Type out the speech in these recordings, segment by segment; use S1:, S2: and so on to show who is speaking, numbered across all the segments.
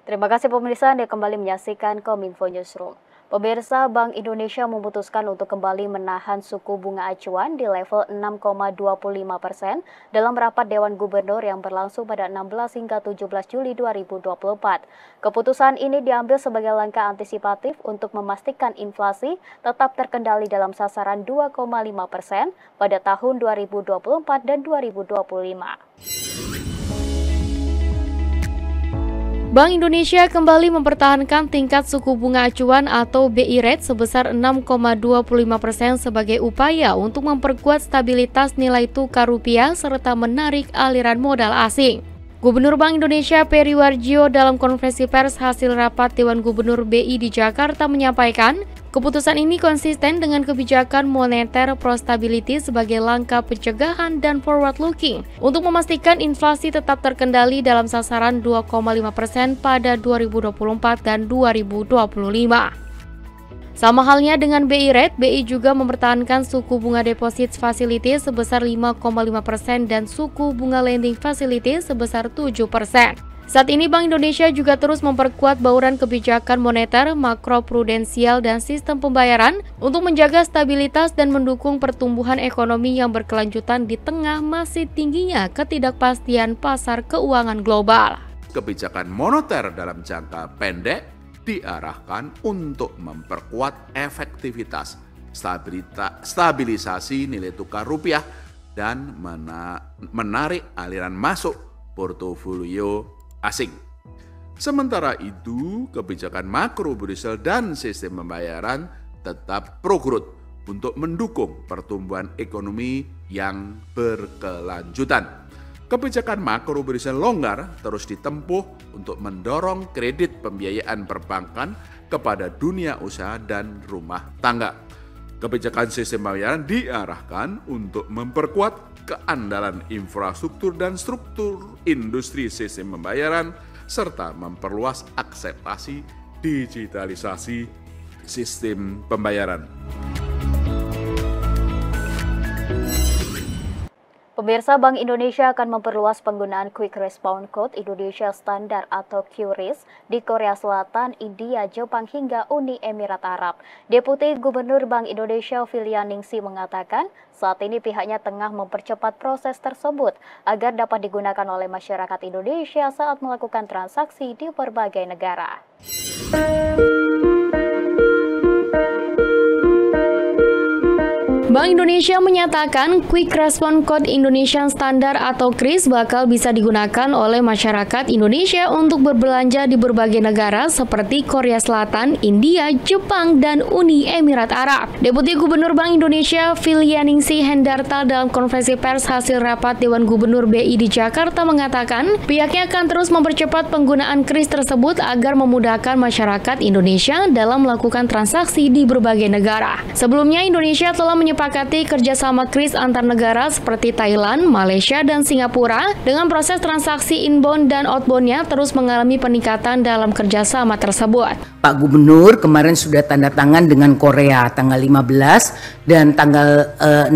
S1: Terima kasih pemirsa, Anda kembali menyaksikan Kominfo Newsroom. Pemirsa, Bank Indonesia memutuskan untuk kembali menahan suku bunga acuan di level 6,25% dalam rapat Dewan Gubernur yang berlangsung pada 16 hingga 17 Juli 2024. Keputusan ini diambil sebagai langkah antisipatif untuk memastikan inflasi tetap terkendali dalam sasaran 2,5% pada tahun 2024 dan 2025.
S2: Bank Indonesia kembali mempertahankan tingkat suku bunga acuan atau BI rate sebesar 6,25% sebagai upaya untuk memperkuat stabilitas nilai tukar rupiah serta menarik aliran modal asing. Gubernur Bank Indonesia Peri Warjio dalam konferensi pers hasil rapat Dewan Gubernur BI di Jakarta menyampaikan, keputusan ini konsisten dengan kebijakan moneter pro-stability sebagai langkah pencegahan dan forward-looking untuk memastikan inflasi tetap terkendali dalam sasaran 2,5% pada 2024 dan 2025. Sama halnya dengan BI rate, BI juga mempertahankan suku bunga deposit facility sebesar 5,5% dan suku bunga lending facility sebesar 7%. Saat ini Bank Indonesia juga terus memperkuat bauran kebijakan moneter, makroprudensial, dan sistem pembayaran untuk menjaga stabilitas dan mendukung pertumbuhan ekonomi yang berkelanjutan di tengah masih tingginya ketidakpastian pasar keuangan global.
S3: Kebijakan moneter dalam jangka pendek diarahkan untuk memperkuat efektivitas, stabilisasi nilai tukar rupiah, dan menarik aliran masuk portofolio asing. Sementara itu, kebijakan makro-prudensial dan sistem pembayaran tetap pro-growth untuk mendukung pertumbuhan ekonomi yang berkelanjutan. Kebijakan makro-prudensial longgar terus ditempuh untuk mendorong kredit pembiayaan perbankan kepada dunia usaha dan rumah tangga. Kebijakan sistem pembayaran diarahkan untuk memperkuat keandalan infrastruktur dan struktur industri sistem pembayaran serta memperluas akseptasi digitalisasi sistem pembayaran.
S1: Pemirsa, Bank Indonesia akan memperluas penggunaan Quick Response Code Indonesia Standard atau QRIS di Korea Selatan, India, Jepang, hingga Uni Emirat Arab. Deputi Gubernur Bank Indonesia Filya Ningsih mengatakan saat ini pihaknya tengah mempercepat proses tersebut agar dapat digunakan oleh masyarakat Indonesia saat melakukan transaksi di berbagai negara.
S2: Bank Indonesia menyatakan Quick Response Code Indonesian Standard atau QRIS bakal bisa digunakan oleh masyarakat Indonesia untuk berbelanja di berbagai negara seperti Korea Selatan, India, Jepang, dan Uni Emirat Arab. Deputi Gubernur Bank Indonesia Filya Ningsih Hendarta dalam konferensi pers hasil rapat Dewan Gubernur BI di Jakarta mengatakan pihaknya akan terus mempercepat penggunaan QRIS tersebut agar memudahkan masyarakat Indonesia dalam melakukan transaksi di berbagai negara. Sebelumnya Indonesia telah menyepakati kerjasama QRIS antar negara seperti Thailand, Malaysia, dan Singapura dengan proses transaksi inbound dan outbound-nya terus mengalami peningkatan dalam kerjasama tersebut.
S4: Pak Gubernur kemarin sudah tanda tangan dengan Korea tanggal 15 dan tanggal 16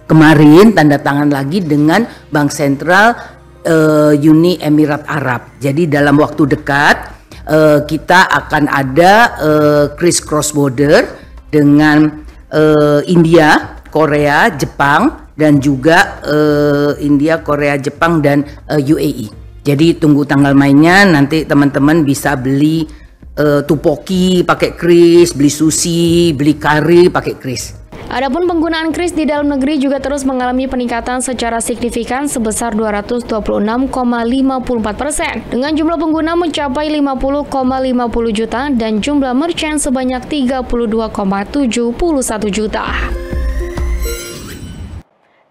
S4: kemarin tanda tangan lagi dengan Bank Sentral Uni Emirat Arab. Jadi dalam waktu dekat kita akan ada QRIS cross border dengan India, Korea, Jepang, dan juga India, Korea, Jepang, dan UAE. Jadi tunggu tanggal mainnya, nanti teman-teman bisa beli tupoki pakai QRIS, beli sushi, beli kari pakai QRIS.
S2: Adapun penggunaan QRIS di dalam negeri juga terus mengalami peningkatan secara signifikan sebesar 226,54% dengan jumlah pengguna mencapai 50,50 juta dan jumlah merchant sebanyak 32,71 juta.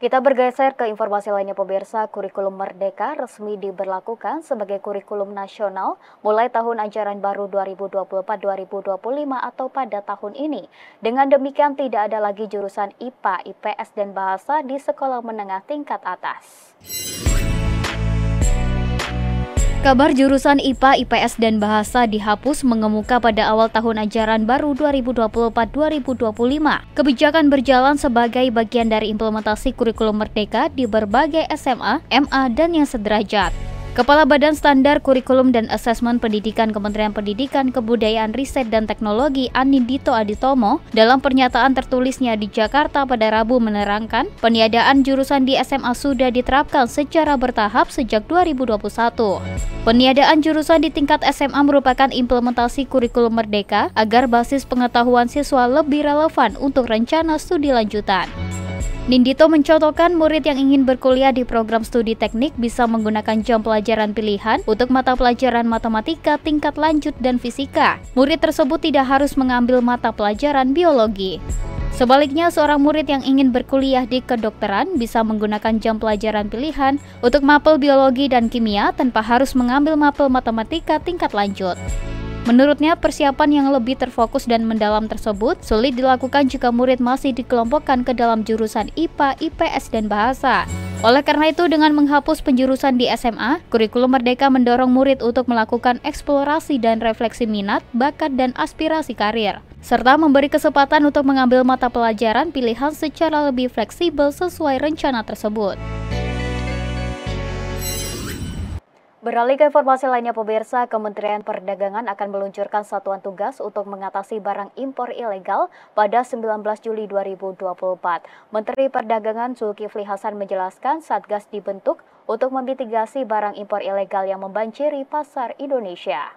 S1: Kita bergeser ke informasi lainnya pemirsa. Kurikulum Merdeka resmi diberlakukan sebagai kurikulum nasional mulai tahun ajaran baru 2024-2025 atau pada tahun ini. Dengan demikian tidak ada lagi jurusan IPA, IPS, dan Bahasa di sekolah menengah tingkat atas. Kabar jurusan IPA, IPS, dan Bahasa dihapus mengemuka pada awal tahun ajaran baru 2024-2025. Kebijakan berjalan sebagai bagian dari implementasi kurikulum Merdeka di berbagai SMA, MA, dan yang sederajat.
S5: Kepala Badan Standar Kurikulum dan Asesmen Pendidikan Kementerian Pendidikan, Kebudayaan, Riset, dan Teknologi Anindito Aditomo dalam pernyataan tertulisnya di Jakarta pada Rabu menerangkan peniadaan jurusan di SMA sudah diterapkan secara bertahap sejak 2021. Peniadaan jurusan di tingkat SMA merupakan implementasi kurikulum merdeka agar basis pengetahuan siswa lebih relevan untuk rencana studi lanjutan. Nindito mencontohkan murid yang ingin berkuliah di program studi teknik bisa menggunakan jam pelajaran pilihan untuk mata pelajaran matematika tingkat lanjut dan fisika. Murid tersebut tidak harus mengambil mata pelajaran biologi. Sebaliknya, seorang murid yang ingin berkuliah di kedokteran bisa menggunakan jam pelajaran pilihan untuk mapel biologi dan kimia tanpa harus mengambil mapel matematika tingkat lanjut. Menurutnya, persiapan yang lebih terfokus dan mendalam tersebut sulit dilakukan jika murid masih dikelompokkan ke dalam jurusan IPA, IPS, dan bahasa. Oleh karena itu, dengan menghapus penjurusan di SMA, kurikulum merdeka mendorong murid untuk melakukan eksplorasi dan refleksi minat, bakat, dan aspirasi karir, serta memberi kesempatan untuk mengambil mata pelajaran pilihan secara lebih fleksibel sesuai rencana tersebut.
S1: Beralih ke informasi lainnya, pemirsa, Kementerian Perdagangan akan meluncurkan satuan tugas untuk mengatasi barang impor ilegal pada 19 Juli 2024. Menteri Perdagangan Zulkifli Hasan menjelaskan Satgas dibentuk untuk memitigasi barang impor ilegal yang membanjiri pasar Indonesia.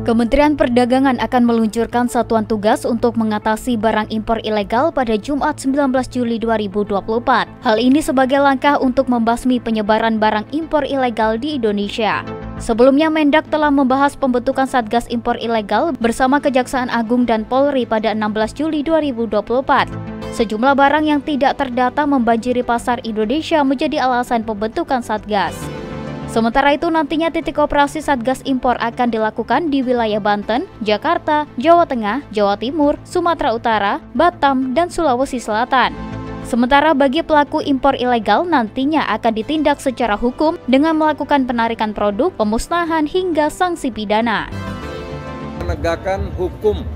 S5: Kementerian Perdagangan akan meluncurkan satuan tugas untuk mengatasi barang impor ilegal pada Jumat 19 Juli 2024. Hal ini sebagai langkah untuk membasmi penyebaran barang impor ilegal di Indonesia. Sebelumnya, Mendak telah membahas pembentukan Satgas Impor Ilegal bersama Kejaksaan Agung dan Polri pada 16 Juli 2024. Sejumlah barang yang tidak terdata membanjiri pasar Indonesia menjadi alasan pembentukan Satgas. Sementara itu, nantinya titik operasi Satgas Impor akan dilakukan di wilayah Banten, Jakarta, Jawa Tengah, Jawa Timur, Sumatera Utara, Batam, dan Sulawesi Selatan. Sementara bagi pelaku impor ilegal nantinya akan ditindak secara hukum dengan melakukan penarikan produk, pemusnahan, hingga sanksi pidana.
S6: Penegakan hukum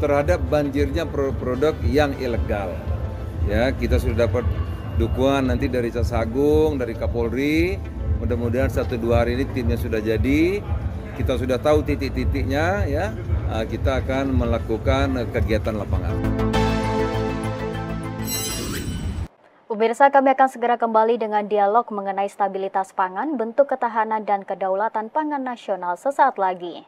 S6: terhadap banjirnya produk-produk yang ilegal. Ya, kita sudah dapat dukungan nanti dari Jaksagung, dari Kapolri. Mudah-mudahan 1-2 hari ini timnya sudah jadi, kita sudah tahu titik-titiknya, ya. Kita akan melakukan kegiatan lapangan.
S1: Pemirsa, kami akan segera kembali dengan dialog mengenai stabilitas pangan, bentuk ketahanan dan kedaulatan pangan nasional sesaat lagi.